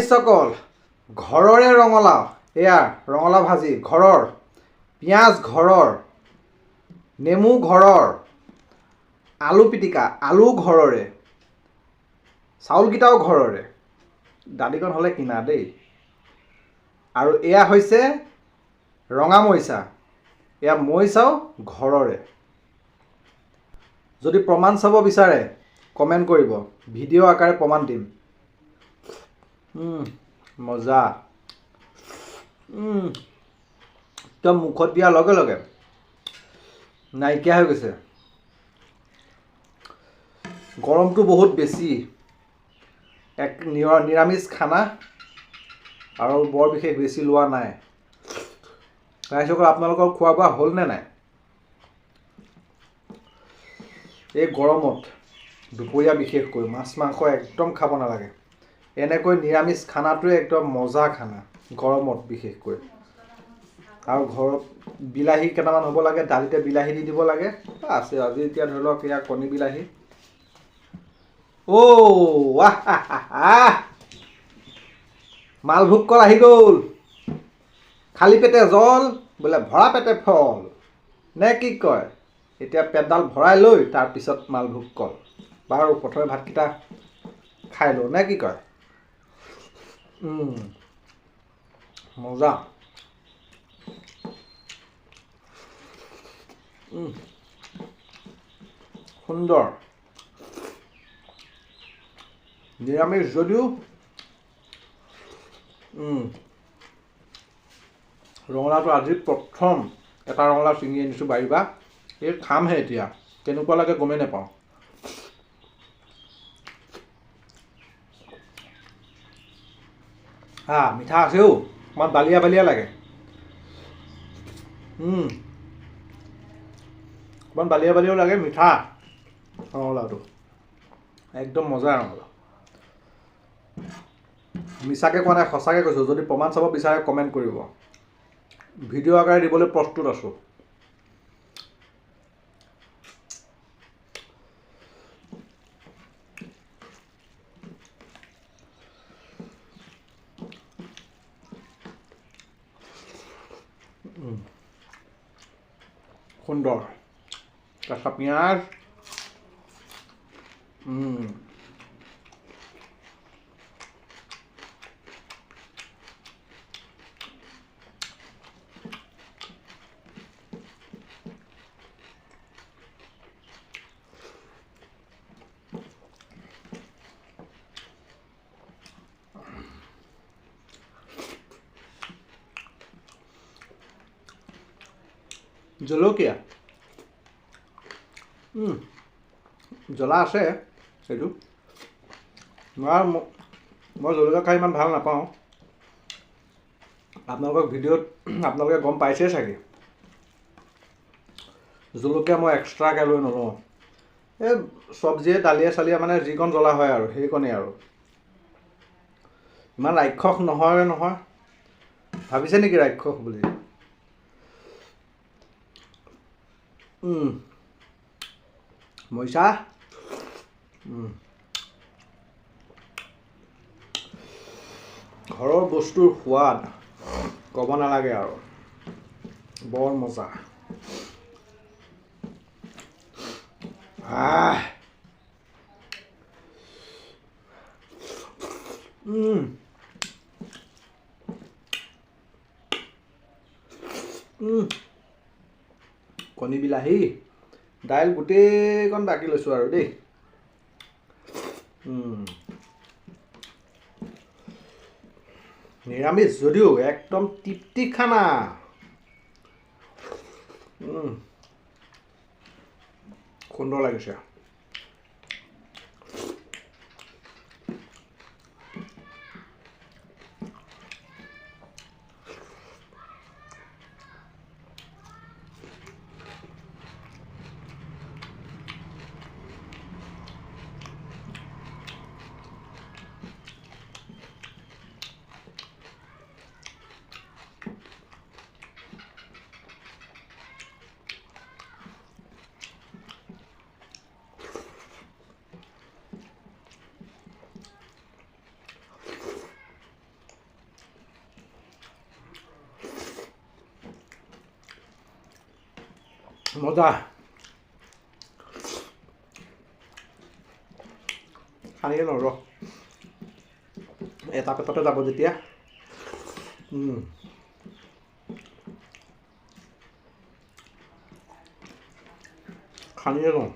সকল ঘৰৰে ৰঙালাও, এয়া ৰঙালাও ভাজি ঘৰৰ, পিঁয়াজ ঘৰৰ, নেমু ঘৰৰ, আলু পিটিকা আলু ঘৰৰে, চাউলকেইটাও ঘৰৰে, দালিকণ হ'লে কিনা দেই। আৰু এয়া হৈছে ৰঙা মৰিচা, এয়া মৰিচাও ঘৰৰে। যদি প্ৰমাণ চাব বিচাৰে কমেণ্ট কৰিব, ভিডিঅ' আকাৰে প্ৰমাণ দিম। মজা। একদম মুখত দিয়াৰ লগে লগে নাইকিয়া হৈ গৈছে। গৰমটো বহুত বেছি, এক নিৰামিষ খানা আৰু বৰ বিশেষ বেছি লোৱা নাই। ৰাইজসকল আপোনালোকৰ খোৱা বোৱা হ'লনে নাই? এই গৰমত দুপৰীয়া বিশেষকৈ মাছ মাংস একদম খাব নালাগে। এনেকৈ নিৰামিষ খানাটোৱে একদম মজা খানা, গৰমত বিশেষকৈ। আৰু ঘৰত বিলাহী কেইটামান হ'ব লাগে, দালিতে বিলাহী দি দিব লাগে, আছে। আজি এতিয়া ধৰি লওক এয়া কণী বিলাহী। মালভোগ কল আহি গ'ল। খালী পেটে জল, বোলে ভৰা পেটে ফল, নে কি কয়? এতিয়া পেটডাল ভৰাই লৈ তাৰপিছত মালভোগ কল। বাৰু প্ৰথমে ভাতকেইটা খাই লওঁ, নে কি কয়? মজা। সুন্দৰ। নিৰামিষ যদিও ৰঙালাওটো আজি প্ৰথম এটা ৰঙালাও ছিঙি আনিছোঁ বাৰীৰ পৰা। এই খামহে এতিয়া, কেনেকুৱা লাগে গমেই নাপাওঁ। মিঠা আছেও, অকণমান বালিয়া বালিয়া লাগে। অকণমান বালিয়া বালিয়াও লাগে, মিঠা ৰঙালাওটো। একদম মজা ৰঙালাও। মিছাকৈ কোৱা নাই, সঁচাকৈ কৈছোঁ। যদি প্ৰমাণ চাব বিচাৰে কমেণ্ট কৰিব, ভিডিঅ' আকাৰে দিবলৈ প্ৰস্তুত আছোঁ। সুন্দৰ। কেঁচা পিঁয়াজ, জলকীয়া, জ্বলা আছে এইটো। মই জলকীয়া খাই ইমান ভাল নাপাওঁ। আপোনালোকে গম পাইছেই চাগে। জলকীয়া মই এক্সট্ৰাকৈ লৈ নলওঁ। এই চব্জিয়ে দালিয়ে চালিয়ে মানে যিকণ জ্বলা হয় আৰু সেইকণেই আৰু। ইমান ৰাক্ষস নহয়। ভাবিছে নেকি ৰাক্ষস বুলি? মৰিচা, ঘৰৰ বস্তুৰ সোৱাদ ক'ব নালাগে আৰু, বৰ মজা। কণী বিলাহী, দাইল গোটেইকণ বাকি লৈছোঁ আৰু দেই। নিৰামিষ যদিও একদম তৃপ্তি খানা। সুন্দৰ লাগিছে। মজা খানিয়ে নৰ এটা পেটতে যাব যেতিয়া খানিয়ে নৰ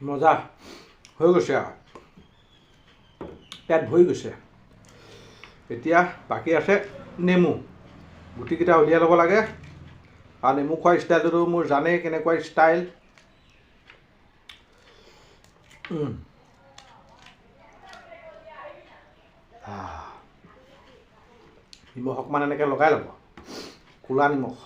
মজা হৈ গৈছে আৰু পেট ভৰি গৈছে এতিয়া বাকী আছে নেমু গুটিকেইটা উলিয়াই ল'ব লাগে আৰু নেমু খোৱাৰ ষ্টাইলটো মোৰ জানেই কেনেকুৱা ষ্টাইল নিমখ অকণমান এনেকৈ লগাই ল'ব ক'লা নিমখ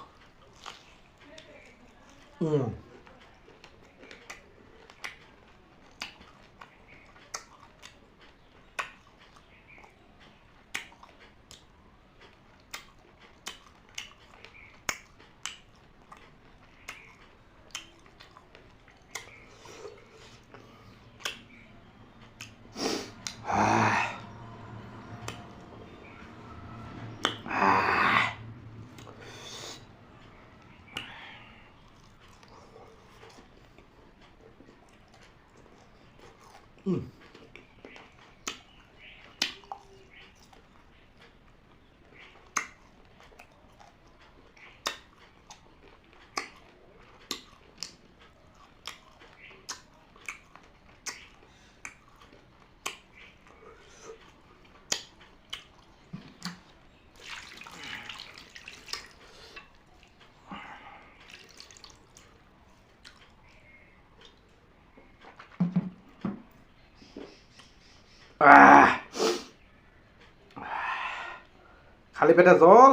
খালী পেটে জল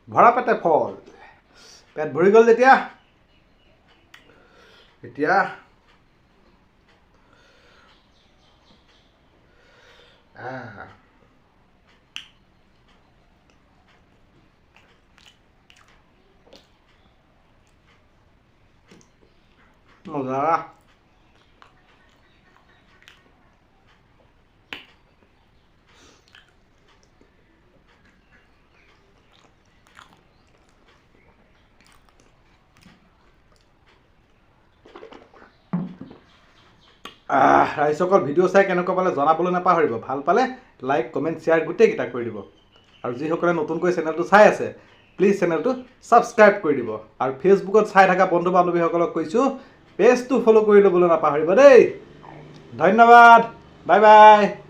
ভৰা পেটে ফল পেট ভৰি গ'ল যেতিয়া এতিয়া মজা ৰাইজসকল ভিডিঅ' চাই কেনেকুৱা পালে জনাবলৈ নাপাহৰিব ভাল পালে লাইক কমেণ্ট শ্বেয়াৰ গোটেইকেইটা কৰি দিব আৰু যিসকলে নতুনকৈ চেনেলটো চাই আছে প্লিজ চেনেলটো ছাবস্ক্ৰাইব কৰি দিব আৰু ফেচবুকত চাই থকা বন্ধু বান্ধৱীসকলক কৈছোঁ পেজটো ফ'ল' কৰি ল'বলৈ নাপাহৰিব দেই ধন্যবাদ বাই বাই